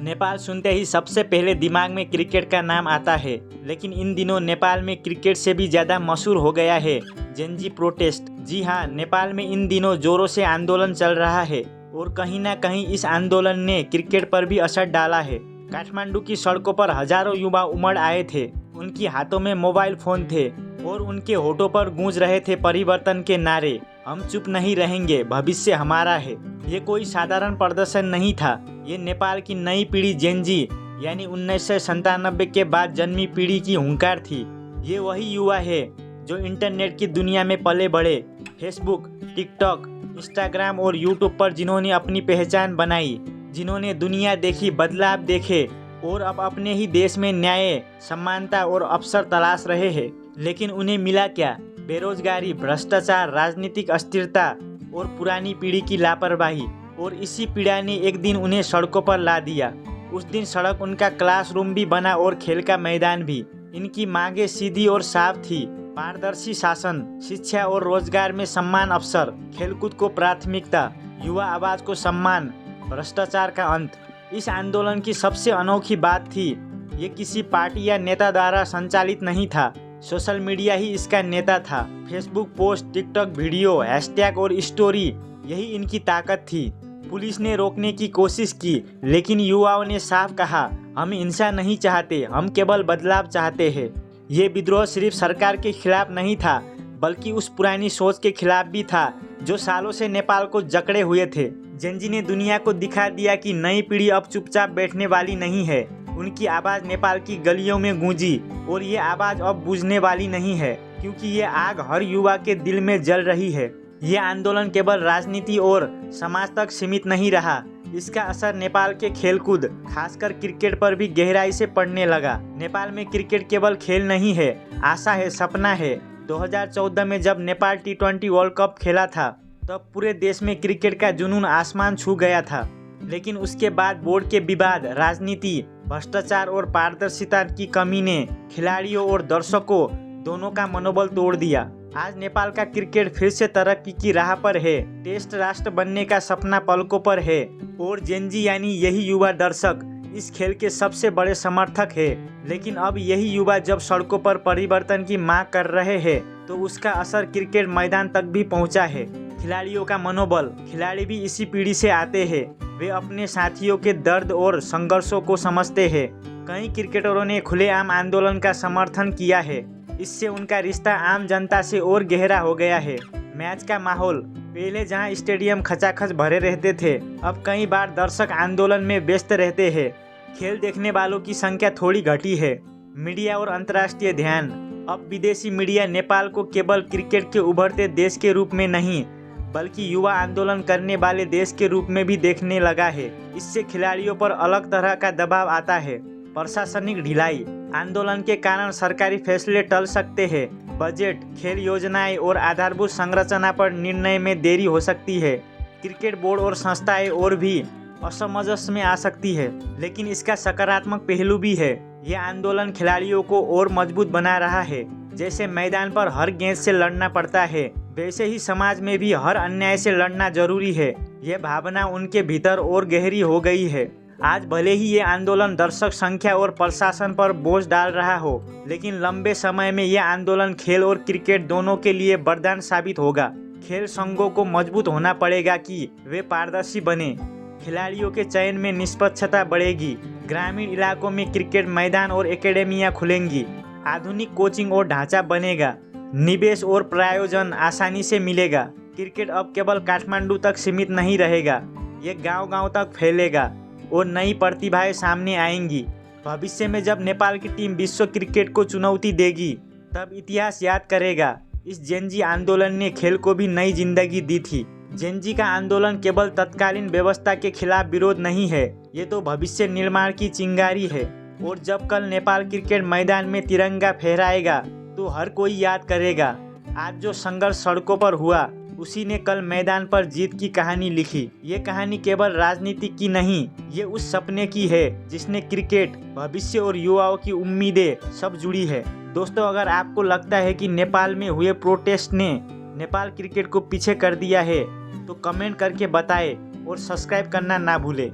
नेपाल सुनते ही सबसे पहले दिमाग में क्रिकेट का नाम आता है, लेकिन इन दिनों नेपाल में क्रिकेट से भी ज़्यादा मशहूर हो गया है जेनजी प्रोटेस्ट। जी हाँ, नेपाल में इन दिनों जोरों से आंदोलन चल रहा है और कहीं ना कहीं इस आंदोलन ने क्रिकेट पर भी असर डाला है। काठमांडू की सड़कों पर हजारों युवा उमड़ आए थे। उनकी हाथों में मोबाइल फोन थे और उनके होठों पर गूंज रहे थे परिवर्तन के नारे। हम चुप नहीं रहेंगे, भविष्य हमारा है। ये कोई साधारण प्रदर्शन नहीं था, ये नेपाल की नई पीढ़ी जेनजी यानी 1997 के बाद जन्मी पीढ़ी की हुंकार थी। ये वही युवा है जो इंटरनेट की दुनिया में पले बढ़े, फेसबुक, टिकटॉक, इंस्टाग्राम और यूट्यूब पर जिन्होंने अपनी पहचान बनाई, जिन्होंने दुनिया देखी, बदलाव देखे और अब अपने ही देश में न्याय, समानता और अवसर तलाश रहे हैं। लेकिन उन्हें मिला क्या? बेरोजगारी, भ्रष्टाचार, राजनीतिक अस्थिरता और पुरानी पीढ़ी की लापरवाही। और इसी पीड़ा ने एक दिन उन्हें सड़कों पर ला दिया। उस दिन सड़क उनका क्लासरूम भी बना और खेल का मैदान भी। इनकी मांगें सीधी और साफ थी: पारदर्शी शासन, शिक्षा और रोजगार में समान अवसर, खेलकूद को प्राथमिकता, युवा आवाज को सम्मान, भ्रष्टाचार का अंत। इस आंदोलन की सबसे अनोखी बात थी, ये किसी पार्टी या नेता द्वारा संचालित नहीं था। सोशल मीडिया ही इसका नेता था। Facebook post, TikTok video, hashtag और स्टोरी, यही इनकी ताकत थी। पुलिस ने रोकने की कोशिश की, लेकिन युवाओं ने साफ कहा, हम हिंसा नहीं चाहते, हम केवल बदलाव चाहते हैं। ये विद्रोह सिर्फ सरकार के खिलाफ नहीं था, बल्कि उस पुरानी सोच के खिलाफ भी था जो सालों से नेपाल को जकड़े हुए थे। जेनजी ने दुनिया को दिखा दिया कि नई पीढ़ी अब चुपचाप बैठने वाली नहीं है। उनकी आवाज़ नेपाल की गलियों में गूंजी और ये आवाज़ अब बुझने वाली नहीं है, क्योंकि ये आग हर युवा के दिल में जल रही है। ये आंदोलन केवल राजनीति और समाज तक सीमित नहीं रहा, इसका असर नेपाल के खेलकूद, खासकर क्रिकेट पर भी गहराई से पड़ने लगा। नेपाल में क्रिकेट केवल खेल नहीं है, आशा है, सपना है। 2014 में जब नेपाल T20 वर्ल्ड कप खेला था, तब पूरे देश में क्रिकेट का जुनून आसमान छू गया था। लेकिन उसके बाद बोर्ड के विवाद, राजनीति, भ्रष्टाचार और पारदर्शिता की कमी ने खिलाड़ियों और दर्शकों दोनों का मनोबल तोड़ दिया। आज नेपाल का क्रिकेट फिर से तरक्की की राह पर है। टेस्ट राष्ट्र बनने का सपना पलकों पर है और जेनजी यानी यही युवा दर्शक इस खेल के सबसे बड़े समर्थक है। लेकिन अब यही युवा जब सड़कों पर परिवर्तन की मांग कर रहे हैं, तो उसका असर क्रिकेट मैदान तक भी पहुंचा है। खिलाड़ियों का मनोबल, खिलाड़ी भी इसी पीढ़ी से आते हैं। वे अपने साथियों के दर्द और संघर्षों को समझते हैं। कई क्रिकेटरों ने खुलेआम आंदोलन का समर्थन किया है। इससे उनका रिश्ता आम जनता से और गहरा हो गया है। मैच का माहौल, पहले जहां स्टेडियम खचाखच भरे रहते थे, अब कई बार दर्शक आंदोलन में व्यस्त रहते हैं। खेल देखने वालों की संख्या थोड़ी घटी है। मीडिया और अंतर्राष्ट्रीय ध्यान, अब विदेशी मीडिया नेपाल को केवल क्रिकेट के उभरते देश के रूप में नहीं, बल्कि युवा आंदोलन करने वाले देश के रूप में भी देखने लगा है। इससे खिलाड़ियों पर अलग तरह का दबाव आता है। प्रशासनिक ढिलाई, आंदोलन के कारण सरकारी फैसले टल सकते हैं। बजट, खेल योजनाएं और आधारभूत संरचना पर निर्णय में देरी हो सकती है। क्रिकेट बोर्ड और संस्थाएं और भी असमंजस में आ सकती है। लेकिन इसका सकारात्मक पहलू भी है। यह आंदोलन खिलाड़ियों को और मजबूत बना रहा है। जैसे मैदान पर हर गेंद से लड़ना पड़ता है, वैसे ही समाज में भी हर अन्याय से लड़ना जरूरी है। यह भावना उनके भीतर और गहरी हो गई है। आज भले ही ये आंदोलन दर्शक संख्या और प्रशासन पर बोझ डाल रहा हो, लेकिन लंबे समय में यह आंदोलन खेल और क्रिकेट दोनों के लिए वरदान साबित होगा। खेल संघों को मजबूत होना पड़ेगा कि वे पारदर्शी बने। खिलाड़ियों के चयन में निष्पक्षता बढ़ेगी। ग्रामीण इलाकों में क्रिकेट मैदान और एकेडमियां खुलेंगी। आधुनिक कोचिंग और ढांचा बनेगा। निवेश और प्रायोजन आसानी से मिलेगा। क्रिकेट अब केवल काठमांडू तक सीमित नहीं रहेगा, ये गांव-गांव तक फैलेगा और नई प्रतिभाएं सामने आएंगी। भविष्य में जब नेपाल की टीम विश्व क्रिकेट को चुनौती देगी, तब इतिहास याद करेगा, इस जेनजी आंदोलन ने खेल को भी नई जिंदगी दी थी। जेनजी का आंदोलन केवल तत्कालीन व्यवस्था के खिलाफ विरोध नहीं है, ये तो भविष्य निर्माण की चिंगारी है। और जब कल नेपाल क्रिकेट मैदान में तिरंगा फहराएगा, तो हर कोई याद करेगा, आज जो संघर्ष सड़कों पर हुआ, उसी ने कल मैदान पर जीत की कहानी लिखी। ये कहानी केवल राजनीति की नहीं, ये उस सपने की है जिसने क्रिकेट, भविष्य और युवाओं की उम्मीदें सब जुड़ी है। दोस्तों, अगर आपको लगता है कि नेपाल में हुए प्रोटेस्ट ने नेपाल क्रिकेट को पीछे कर दिया है, तो कमेंट करके बताएं और सब्सक्राइब करना ना भूलें।